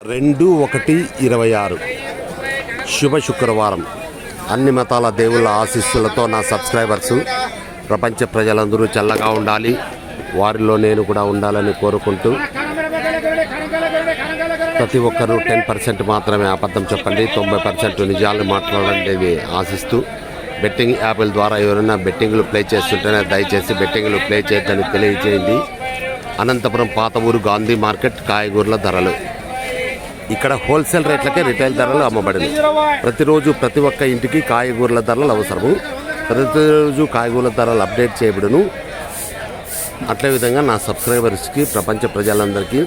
2/1/26 శుభ శుక్రవారం. అన్ని మతాల దేవుళ్ళ ఆశీస్సులతో నా సబ్స్క్రైబర్స్ ప్రపంచ ప్రజలందరూ చల్లగా ఉండాలి, వారిలో నేను కూడా ఉండాలని కోరుకుంటూ ప్రతి ఒక్కరూ 10% మాత్రమే అబద్ధం చెప్పండి, 90% నిజాలు మాట్లాడండి ఆశిస్తూ బెట్టింగ్ యాప్ల ద్వారా ఎవరైనా బెట్టింగ్లు ప్లే చేస్తుంటేనే దయచేసి బెట్టింగ్లు ప్లే చేయొద్దని తెలియజేయండి. అనంతపురం పాత ఊరు గాంధీ మార్కెట్ కాయగూరల ధరలు. ఇక్కడ హోల్సేల్ రేట్లకే రిటైల్ ధరలు అమ్మబడింది. ప్రతిరోజు ప్రతి ఒక్క ఇంటికి కాయగూరల ధరలు అవసరము. ప్రతిరోజు కాయగూరల ధరలు అప్డేట్ చేయబడును. అట్లే విధంగా నా సబ్స్క్రైబర్స్కి ప్రపంచ ప్రజలందరికీ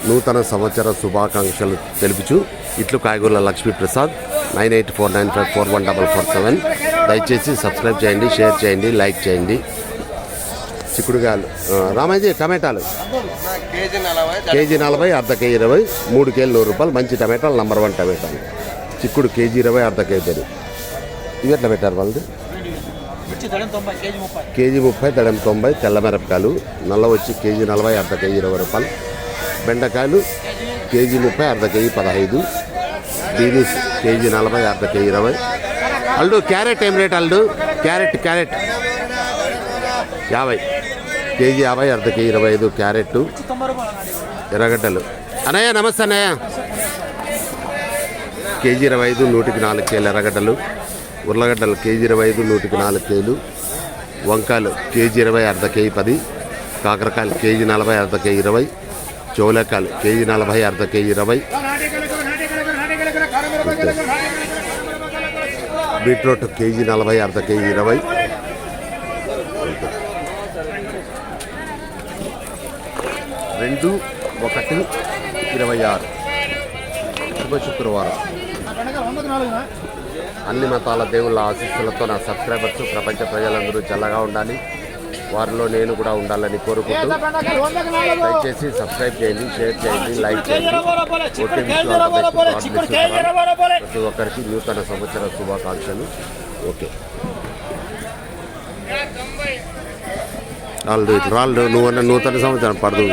నూతన సంవత్సర శుభాకాంక్షలు తెలుపుచు ఇట్లు కాయగూరల లక్ష్మీప్రసాద్ 9849541447. దయచేసి సబ్స్క్రైబ్ చేయండి, షేర్ చేయండి, లైక్ చేయండి. చిక్కుడుగాయలు రామాజీ టమాటాలు కేజీ 40, అర్ధ కేజీ 20, 3 కేజీలు 100 రూపాయలు. మంచి టమాటాలు నంబర్ 1 టమాటాలు. చిక్కుడు కేజీ 20, అర్ధ కేజీ. ఇవి ఎట్లా పెట్టారు వాళ్ళు? కేజీ 30, దడం 90. తెల్ల మిరపకాయలు నల్ల వచ్చి కేజీ 40, అర్ధ కేజీ 20 రూపాయలు. బెండకాయలు కేజీ 30, అర్ధ కేజీ 15. బీనీస్ కేజీ 40, అర్ధ కేజీ 20. అల్లు క్యారెట్ ఏం రేట్ అల్లు? క్యారెట్ 50, కేజీ 50, అర్ధ కేజీ 25. క్యారెట్. ఎర్రగడ్డలు అన్నయ్య నమస్తే అన్నయ్య. కేజీ 25, 100కి 4 కేజీలు ఎర్రగడ్డలు. ఉర్లగడ్డలు కేజీ 25, 100కి 4 కేజీలు. వంకాయలు కేజీ 20, అర్ధ కేజీ 10. కాకరకాయలు కేజీ 40, అర్ధ కేజీ 20. చోలకాయలు కేజీ 40, అర్ధ కేజీ 20. బీట్రూట్ కేజీ 40, అర్ధ కేజీ 20. 2/1/26 శుభ శుక్రవారం. అన్ని మతాల దేవుళ్ళ ఆశీస్సులతో నా సబ్స్క్రైబర్స్ ప్రపంచ ప్రజలందరూ చల్లగా ఉండాలి, వారిలో నేను కూడా ఉండాలని కోరుకుంటూ దయచేసి సబ్స్క్రైబ్ చేయండి, షేర్ చేయండి, లైక్ చేయండి. ప్రతి ఒక్కరికి నూతన సంవత్సర శుభాకాంక్షలు. ఓకే రాళ్ళు నువ్వన్న నూతన సంవత్సరం పడదు.